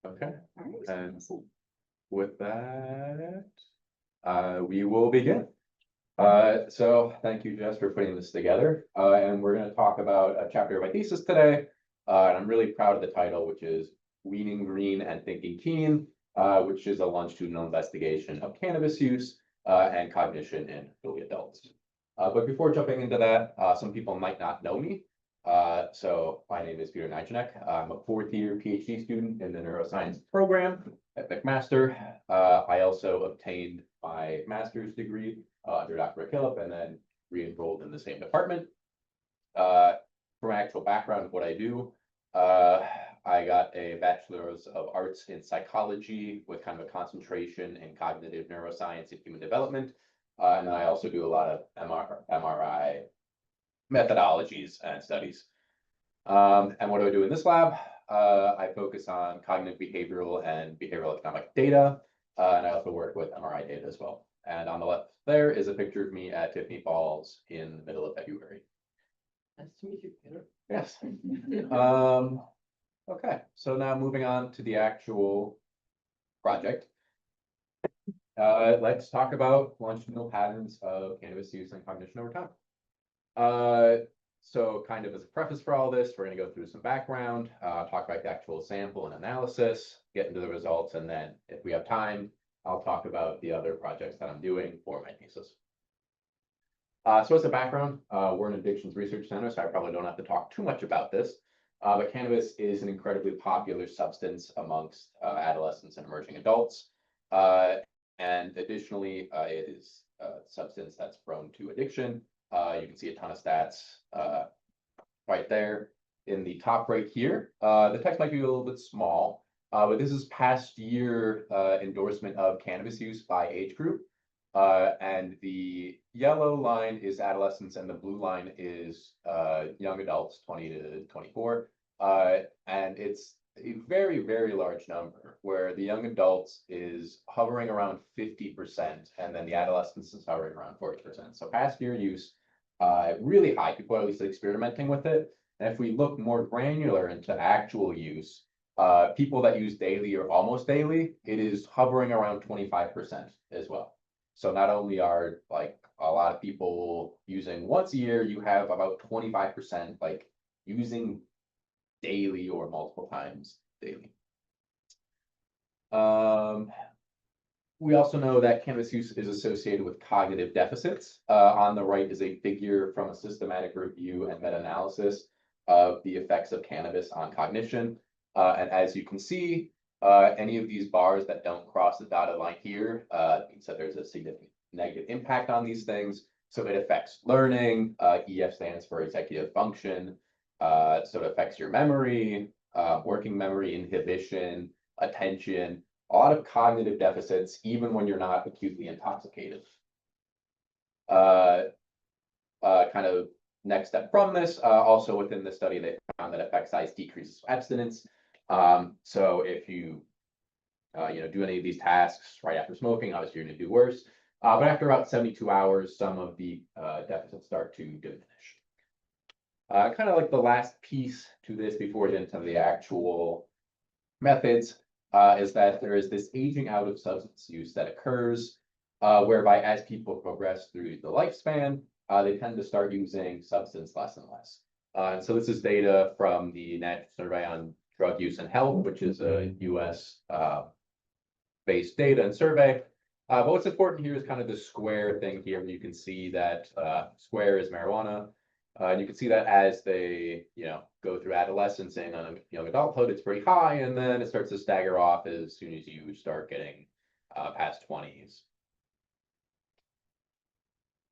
Okay, All right. and with that, we will begin. So thank you, Jess, for putting this together. And we're going to talk about a chapter of my thesis today. And I'm really proud of the title, which is Weaning Green and Thinking Keen, which is a longitudinal investigation of cannabis use and cognition in early adults. But before jumping into that, some people might not know me. So my name is Najdzionek. I'm a fourth-year PhD student in the neuroscience program at McMaster. I also obtained my master's degree under Dr. McKillop and then re-enrolled in the same department. For my actual background of what I do, I got a bachelor's of arts in psychology with kind of a concentration in cognitive neuroscience and human development. And then I also do a lot of MRI methodologies and studies. And what do I do in this lab? I focus on cognitive behavioral and behavioral economic data. And I also work with MRI data as well. And on the left there is a picture of me at Tiffany Falls in the middle of February. Nice to meet you, Peter. Yes. Okay, so now moving on to the actual project. Let's talk about longitudinal patterns of cannabis use and cognition over time. So kind of as a preface for all this, we're going to go through some background, talk about the actual sample and analysis, get into the results, and then if we have time, I'll talk about the other projects that I'm doing for my thesis. So as a background, we're an addictions research center, so I probably don't have to talk too much about this. But cannabis is an incredibly popular substance amongst adolescents and emerging adults. And additionally, it is a substance that's prone to addiction. You can see a ton of stats right there in the top right here. The text might be a little bit small, but this is past year endorsement of cannabis use by age group. And the yellow line is adolescents and the blue line is young adults, 20 to 24. And it's a very, very large number where the young adults is hovering around 50% and then the adolescents is hovering around 40%. So past year use, really high, people are at least experimenting with it. And if we look more granular into actual use, people that use daily or almost daily, it is hovering around 25% as well. So not only are like a lot of people using once a year, you have about 25% like using daily or multiple times daily. We also know that cannabis use is associated with cognitive deficits. On the right is a figure from a systematic review and meta-analysis of the effects of cannabis on cognition. And as you can see, any of these bars that don't cross the dotted line here means that there's a significant negative impact on these things. So it affects learning. EF stands for executive function. So it affects your memory, working memory, inhibition, attention, a lot of cognitive deficits, even when you're not acutely intoxicated. Kind of next step from this, also within the study, they found that effect size decreases abstinence. So if you do any of these tasks right after smoking, obviously you're going to do worse. But after about 72 hours, some of the deficits start to diminish. Kind of like the last piece to this before we get into the actual methods is that there is this aging out of substance use that occurs, whereby as people progress through the lifespan, they tend to start using substance less and less. And so this is data from the National Survey on Drug Use and Health, which is a US based data and survey. But what's important here is kind of the square thing here, where you can see that square is marijuana. And you can see that as they, go through adolescence and young adulthood, it's pretty high, and then it starts to stagger off as soon as you start getting past 20s.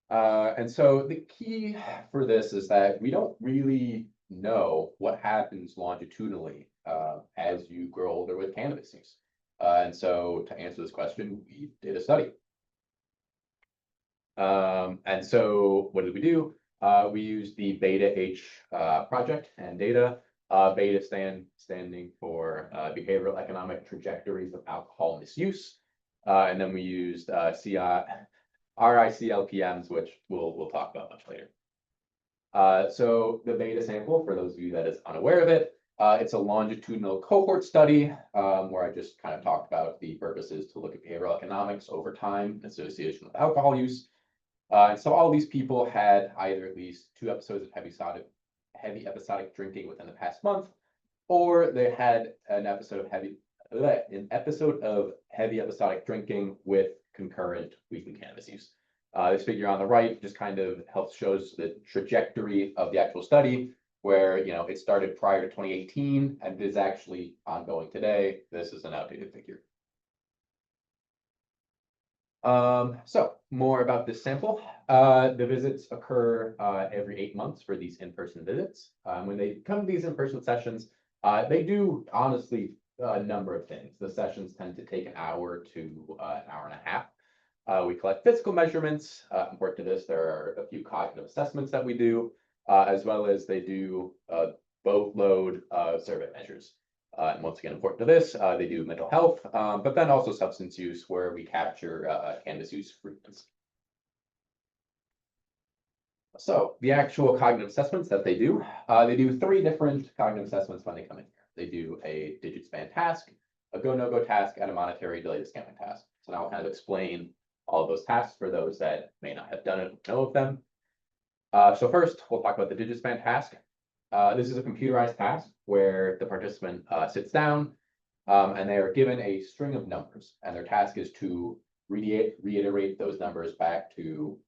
And so the key for this is that we don't really know what happens longitudinally as you grow older with cannabis use. And so to answer this question, we did a study. And so what did we do? We used the Beta H project and data. Beta standing for behavioral economic trajectories of alcohol misuse. And then we used RICLPMs, which we'll talk about much later. So the beta sample, for those of you that is unaware of it, It's a longitudinal cohort study where I just kind of talked about the purposes to look at behavioral economics over time in association with alcohol use. And so all these people had either at least 2 episodes of heavy episodic drinking within the past month, or they had an episode of heavy episodic drinking with concurrent weekly cannabis use. This figure on the right just kind of helps shows the trajectory of the actual study, where it started prior to 2018 and is actually ongoing today. This is an outdated figure. So more about this sample. The visits occur every 8 months for these in-person visits. When they come to these in-person sessions, they do honestly a number of things. The sessions tend to take an hour to an hour and a half. We collect physical measurements. Important to this, there are a few cognitive assessments that we do, as well as they do boatload survey measures. And once again, important to this, they do mental health, but then also substance use, where we capture cannabis use frequency. So the actual cognitive assessments that they do 3 different cognitive assessments when they come in here. They do a digit span task, a go, no go task, and a monetary delay discounting task. So now I'll kind of explain all of those tasks for those that may not have done it, know of them. So first, we'll talk about the digit span task. This is a computerized task where the participant sits down and they are given a string of numbers, and their task is to reiterate those numbers back to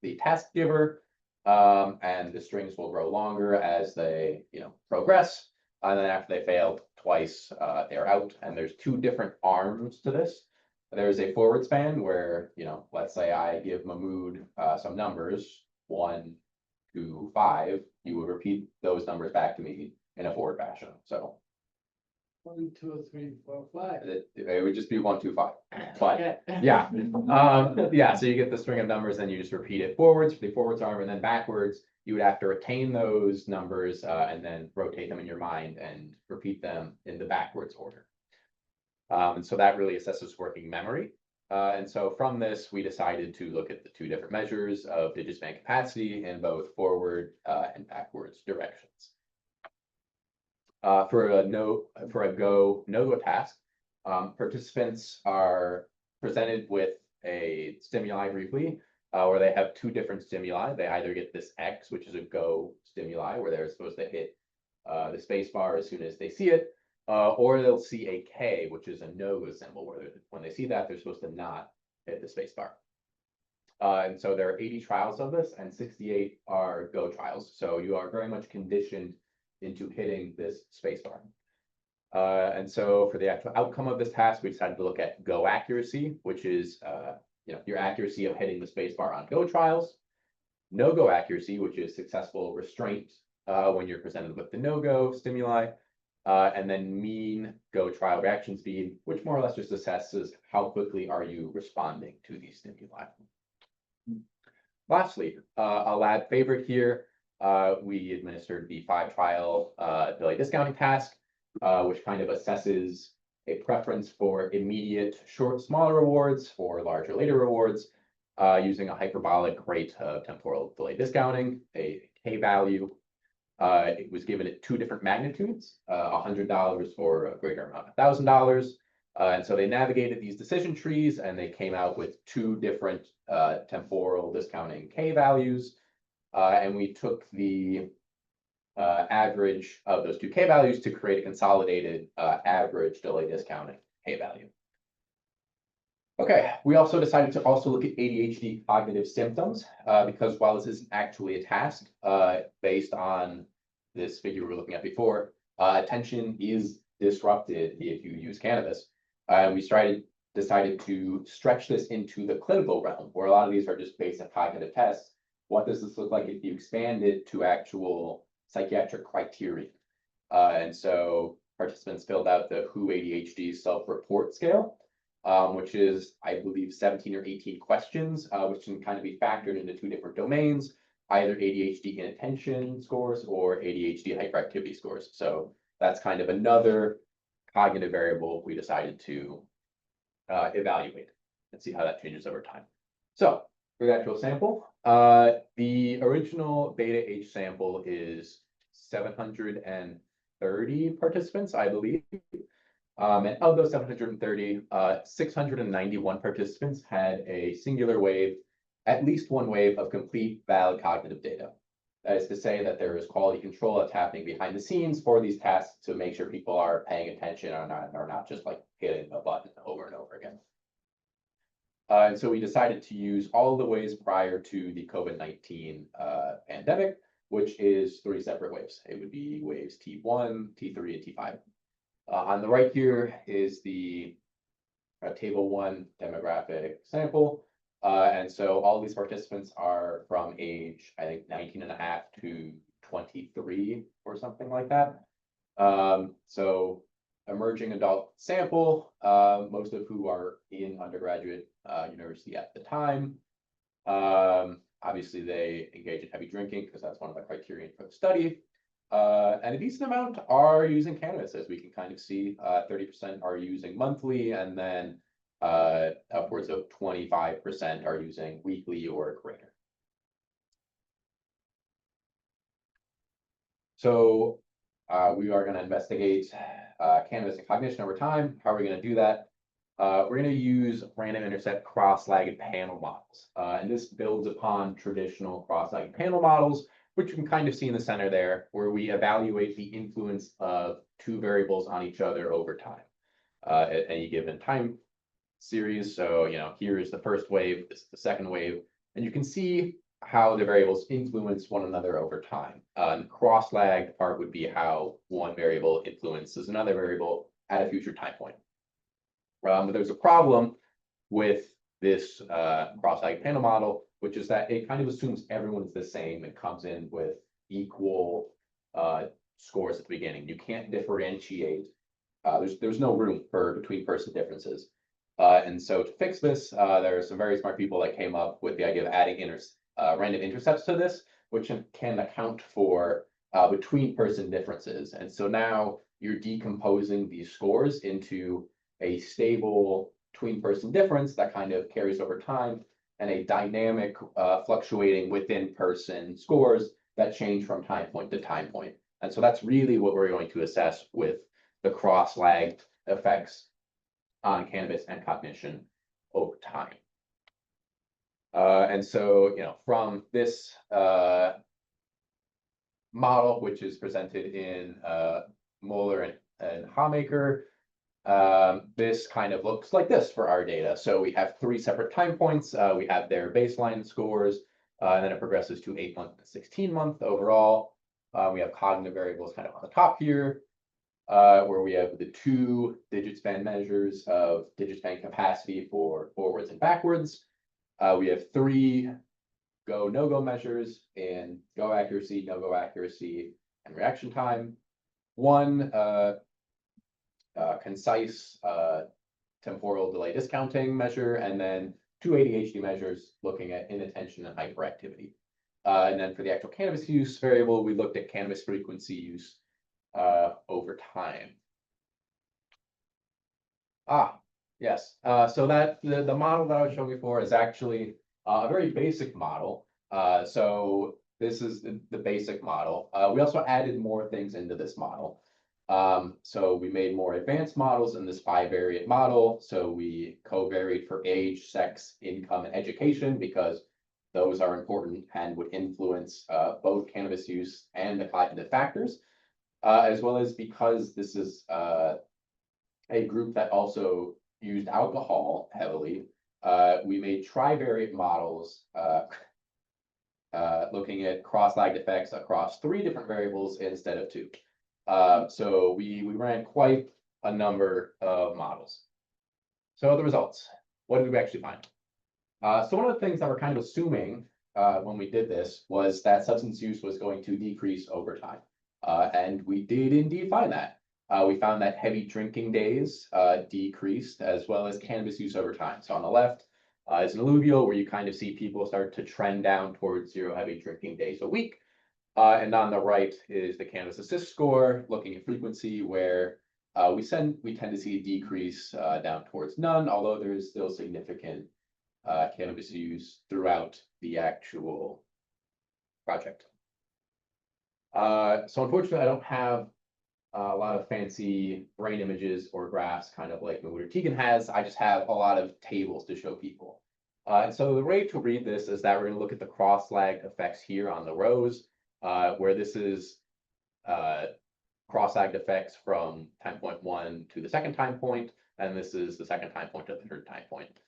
the task giver, and the strings will grow longer as they progress, and then after they fail twice, they're out. And there's 2 different arms to this. There's a forward span where let's say I give Mahmood some numbers, 1 to 5, you would repeat those numbers back to me in a forward fashion. So 1, 2, 3, 4, 5. it would just be 1, 2, 5. But Yeah. yeah, so you get the string of numbers, and you just repeat it forwards for the forwards arm, and then backwards, you would have to retain those numbers and then rotate them in your mind and repeat them in the backwards order. And so that really assesses working memory. And so from this, we decided to look at the 2 different measures of digit span capacity in both forward and backwards directions. For a go, no-go task, participants are presented with a stimuli briefly, where they have 2 different stimuli. They either get this X, which is a go stimuli, where they're supposed to hit the space bar as soon as they see it, or they'll see a K, which is a no-go symbol, where when they see that, they're supposed to not hit the space bar. And so there are 80 trials of this, and 68 are go trials. So you are very much conditioned into hitting this space bar. And so for the actual outcome of this task, we decided to look at go accuracy, which is your accuracy of hitting the space bar on go trials. No-go accuracy, which is successful restraint when you're presented with the no-go stimuli. And then mean go trial reaction speed, which more or less just assesses how quickly are you responding to these stimuli. Lastly, a lab favorite here, we administered the 5 trial delay discounting task, which kind of assesses a preference for immediate smaller rewards or larger later rewards, using a hyperbolic rate of temporal delay discounting, a K value. It was given at 2 different magnitudes, $100 for a greater amount of $1,000. And so they navigated these decision trees, and they came out with 2 different temporal discounting K values. And we took the average of those 2 K values to create a consolidated average delay discounting K value. Okay, we also decided to also look at ADHD cognitive symptoms, because while this isn't actually a task, based on this figure we were looking at before, attention is disrupted if you use cannabis. We decided to stretch this into the clinical realm, where a lot of these are just basic cognitive tests. What does this look like if you expand it to actual psychiatric criteria? And so participants filled out the WHO ADHD self-report scale, which is, I believe, 17 or 18 questions, which can kind of be factored into 2 different domains, either ADHD inattention scores or ADHD hyperactivity scores. So that's kind of another cognitive variable we decided to evaluate and see how that changes over time. So for the actual sample, the original beta H sample is 700 and 730 participants, I believe. And of those 730, 691 participants had a singular wave, at least one wave of complete valid cognitive data. That is to say that there is quality control that's happening behind the scenes for these tasks to make sure people are paying attention or not just like hitting a button over and over again. And so we decided to use all the waves prior to the COVID-19 pandemic, which is 3 separate waves. It would be waves T1, T3, and T5. On the right here is the table 1 demographic sample. And so all these participants are from age, I think, 19 and a half to 23 or something like that. So emerging adult sample, most of who are in undergraduate university at the time. Obviously, they engage in heavy drinking because that's one of the criterion for the study. And a decent amount are using cannabis, as we can kind of see. 30% are using monthly, and then upwards of 25% are using weekly or greater. So we are going to investigate cannabis and cognition over time. How are we going to do that? We're going to use random intercept cross-legged panel models. And this builds upon traditional cross-legged panel models, which you can kind of see in the center there, where we evaluate the influence of 2 variables on each other over time at any given time series. So, here is the first wave, this is the second wave, and you can see how the variables influence one another over time. The cross-lagged part would be how one variable influences another variable at a future time point. But there's a problem with this cross-legged panel model, which is that it kind of assumes everyone's the same and comes in with equal scores at the beginning. You can't differentiate. There's no room for between person differences. And so to fix this, there are some very smart people that came up with the idea of adding random intercepts to this, which can account for between person differences. And so now you're decomposing these scores into a stable between person difference that kind of carries over time, and a dynamic fluctuating within person scores that change from time point to time point. And so that's really what we're going to assess with the cross-lagged effects on cannabis and cognition over time. And so, from this model, which is presented in Moeller and Hamaker, this kind of looks like this for our data. So we have 3 separate time points. We have their baseline scores, and then it progresses to 8-month and 16-month overall. We have cognitive variables kind of on the top here, where we have the 2 digit span measures of digit span capacity for forwards and backwards. We have 3 go, no-go measures in go accuracy, no-go accuracy, and reaction time. 1 concise temporal delay discounting measure, and then 2 ADHD measures looking at inattention and hyperactivity. And then for the actual cannabis use variable, we looked at cannabis frequency use over time. Yes. So that the model that I was showing before is actually a very basic model. So this is the basic model. We also added more things into this model. So we made more advanced models in this 5-variate model. So we covariate for age, sex, income, and education, because those are important and would influence both cannabis use and the cognitive factors, as well as because this is a group that also used alcohol heavily. We made trivariate models looking at cross-lagged effects across 3 different variables instead of 2. So we ran quite a number of models. So the results, what did we actually find? So one of the things that we're kind of assuming when we did this was that substance use was going to decrease over time. And we did indeed find that. We found that heavy drinking days decreased, as well as cannabis use over time. So on the left is an alluvial, where you kind of see people start to trend down towards 0 heavy drinking days a week. And on the right is the cannabis assist score, looking at frequency, where we tend to see a decrease down towards none, although there is still significant cannabis use throughout the actual project. So unfortunately, I don't have a lot of fancy brain images or graphs, kind of like mood or Tegan has. I just have a lot of tables to show people. And so the way to read this is that we're going to look at the cross-lagged effects here on the rows, where this is cross-lagged effects from time point 1 to the second time point, and this is the second time point to the third time point.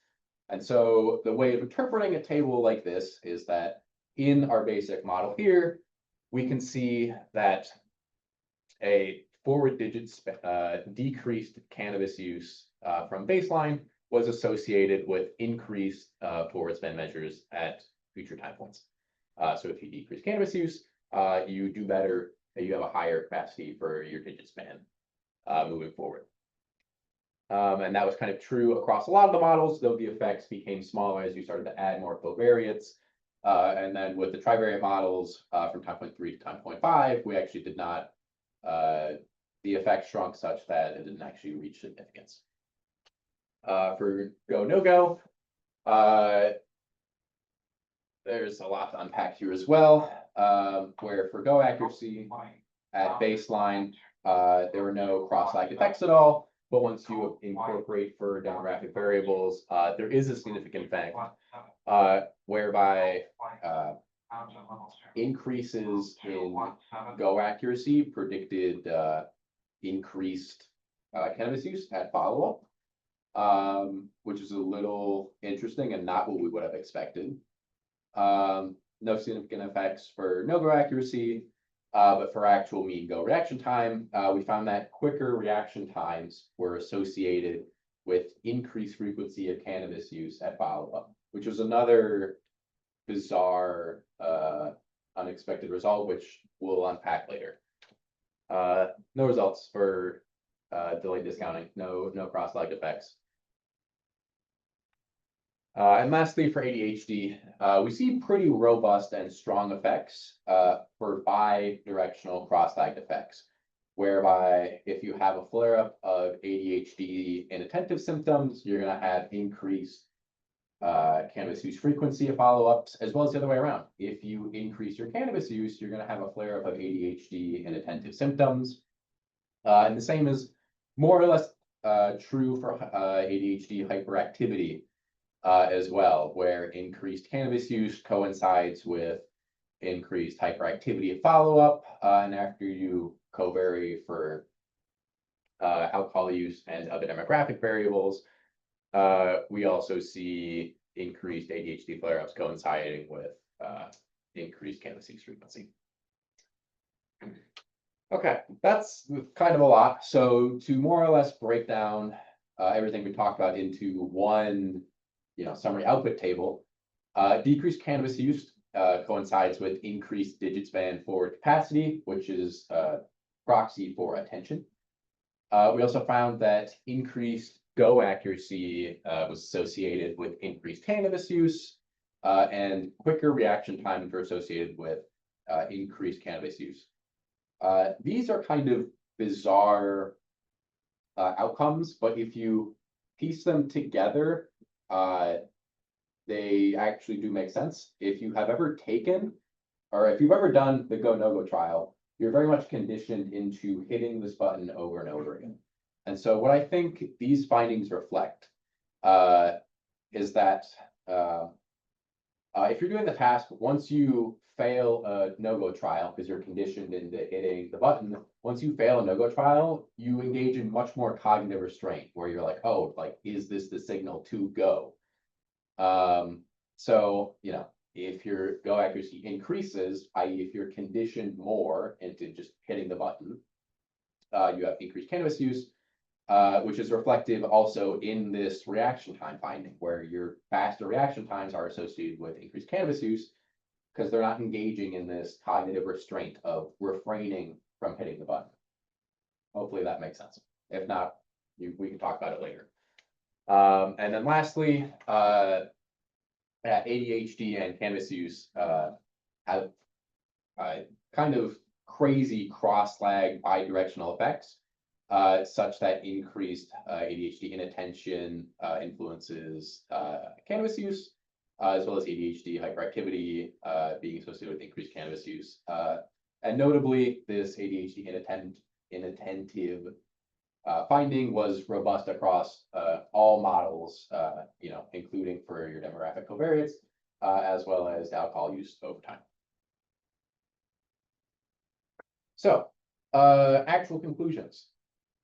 And so the way of interpreting a table like this is that in our basic model here, we can see that a forward digit decreased cannabis use from baseline was associated with increased forward spend measures at future time points. So if you decrease cannabis use, you do better, you have a higher capacity for your digit span moving forward. And that was kind of true across a lot of the models, though the effects became smaller as you started to add more covariates. And then with the trivariate models from time point 3 to time point 5, we actually did not, the effect shrunk such that it didn't actually reach significance. For go, no go, there's a lot to unpack here as well, where for go accuracy at baseline, there were no cross-lagged effects at all. But once you incorporate for demographic variables, there is a significant effect whereby increases in go accuracy predicted increased cannabis use at follow-up, which is a little interesting and not what we would have expected. No significant effects for no-go accuracy, but for actual mean go reaction time, we found that quicker reaction times were associated with increased frequency of cannabis use at follow-up, which was another bizarre, unexpected result, which we'll unpack later. No results for delayed discounting, no cross-lagged effects. And lastly, for ADHD, we see pretty robust and strong effects for bi-directional cross-lagged effects, whereby if you have a flare-up of ADHD inattentive symptoms, you're going to have increased cannabis use frequency of follow-ups, as well as the other way around. If you increase your cannabis use, you're going to have a flare-up of ADHD inattentive symptoms. And the same is more or less true for ADHD hyperactivity. As well, where increased cannabis use coincides with increased hyperactivity at follow-up, and after you covary for alcohol use and other demographic variables, we also see increased ADHD flare-ups coinciding with increased cannabis use frequency. Okay, that's kind of a lot. So to more or less break down everything we talked about into one summary output table, decreased cannabis use coincides with increased digit span forward capacity, which is proxy for attention. We also found that increased go accuracy was associated with increased cannabis use, and quicker reaction times were associated with increased cannabis use. These are kind of bizarre outcomes, but if you piece them together, they actually do make sense. If you have ever taken, or if you've ever done the go no go trial, you're very much conditioned into hitting this button over and over again. And so what I think these findings reflect is that if you're doing the task, once you fail a no-go trial, because you're conditioned into hitting the button, once you fail a no-go trial, you engage in much more cognitive restraint, where you're like, oh, like, is this the signal to go? So, if your go accuracy increases, i.e. if you're conditioned more into just hitting the button, you have increased cannabis use, which is reflective also in this reaction time finding, where your faster reaction times are associated with increased cannabis use, because they're not engaging in this cognitive restraint of refraining from hitting the button. Hopefully that makes sense. If not, we can talk about it later. And then lastly, ADHD and cannabis use have kind of crazy cross-lag bidirectional effects, such that increased ADHD inattention influences cannabis use, as well as ADHD hyperactivity being associated with increased cannabis use. And notably, this ADHD inattentive finding was robust across all models, including for your demographic covariates, as well as alcohol use over time. So, actual conclusions.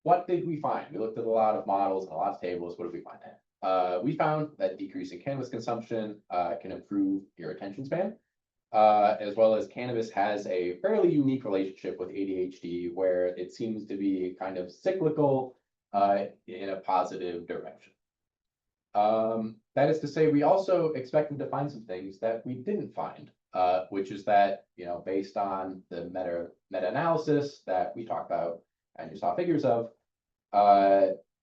What did we find? We looked at a lot of models and a lot of tables. What did we find? We found that decreasing cannabis consumption can improve your attention span, as well as cannabis has a fairly unique relationship with ADHD, where it seems to be kind of cyclical in a positive direction. That is to say, we also expected to find some things that we didn't find, which is that, based on the meta-analysis that we talked about and you saw figures of,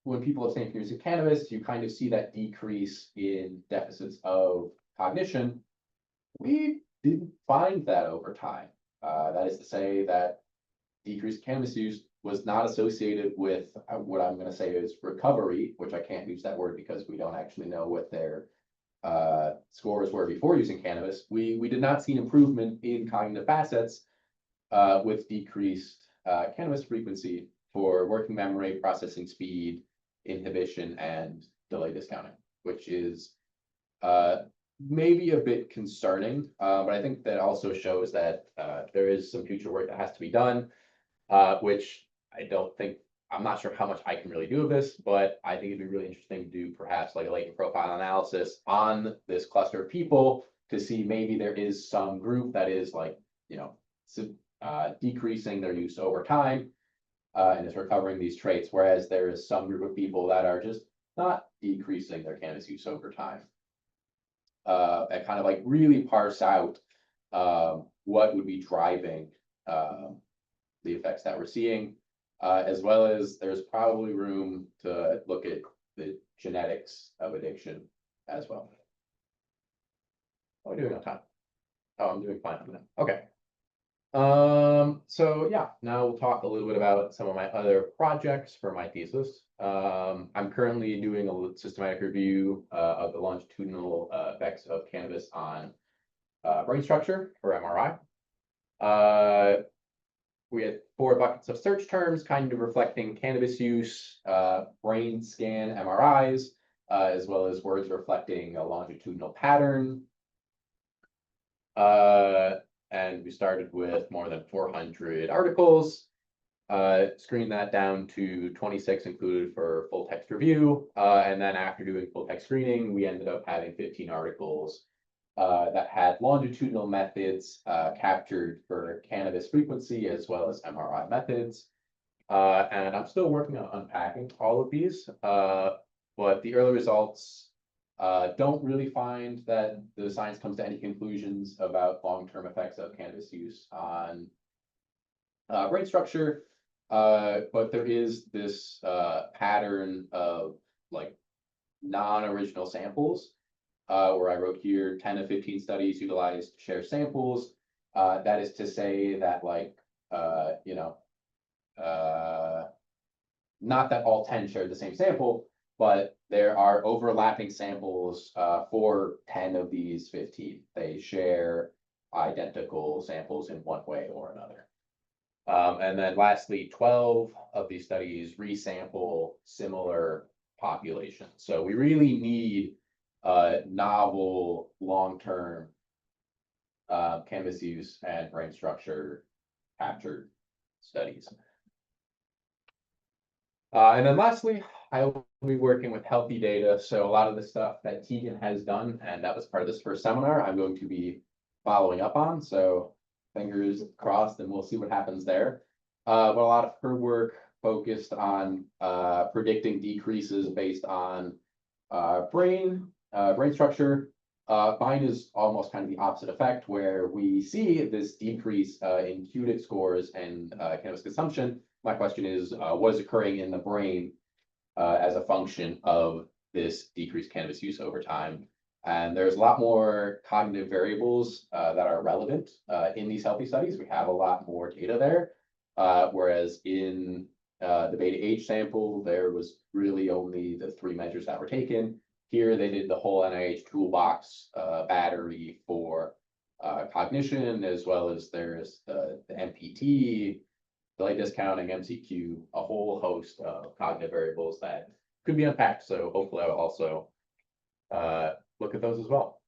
when people abstain from using cannabis, you kind of see that decrease in deficits of cognition. We didn't find that over time. That is to say that decreased cannabis use was not associated with what I'm going to say is recovery, which I can't use that word because we don't actually know what their scores were before using cannabis. We did not see an improvement in cognitive facets with decreased cannabis frequency for working memory, processing speed, inhibition, and delay discounting, which is maybe a bit concerning, but I think that also shows that there is some future work that has to be done, which I'm not sure how much I can really do of this, but I think it'd be really interesting to do perhaps like a latent profile analysis on this cluster of people to see maybe there is some group that is like, decreasing their use over time and is recovering these traits, whereas there is some group of people that are just not decreasing their cannabis use over time. And kind of like really parse out what would be driving the effects that we're seeing, as well as there's probably room to look at the genetics of addiction as well. How are we doing on time? Oh, I'm doing fine on that. Okay. So yeah, now we'll talk a little bit about some of my other projects for my thesis. I'm currently doing a systematic review of the longitudinal effects of cannabis on brain structure for MRI. We had 4 buckets of search terms, kind of reflecting cannabis use, brain scan MRIs, as well as words reflecting a longitudinal pattern. And we started with more than 400 articles, screened that down to 26 included for full text review. And then after doing full text screening, we ended up having 15 articles that had longitudinal methods captured for cannabis frequency as well as MRI methods. And I'm still working on unpacking all of these, but the early results don't really find that the science comes to any conclusions about long-term effects of cannabis use on brain structure. But there is this pattern of like non-original samples, where I wrote here 10 of 15 studies utilized shared samples. That is to say that not that all 10 shared the same sample, but there are overlapping samples for 10 of these 15. They share identical samples in one way or another. And then lastly, 12 of these studies resample similar populations. So we really need novel long-term cannabis use and brain structure captured studies. And then lastly, I will be working with healthy data. So a lot of the stuff that Tegan has done, and that was part of this first seminar, I'm going to be following up on. So fingers crossed, and we'll see what happens there. But a lot of her work focused on predicting decreases based on brain structure. Mine is almost kind of the opposite effect, where we see this decrease in QDIC scores and cannabis consumption. My question is, what is occurring in the brain as a function of this decreased cannabis use over time? And there's a lot more cognitive variables that are relevant in these healthy studies. We have a lot more data there, whereas in the beta age sample, there was really only the 3 measures that were taken. Here, they did the whole NIH toolbox battery for cognition, as well as there's the MPT, delay discounting, MCQ, a whole host of cognitive variables that could be unpacked. So hopefully I'll also look at those as well.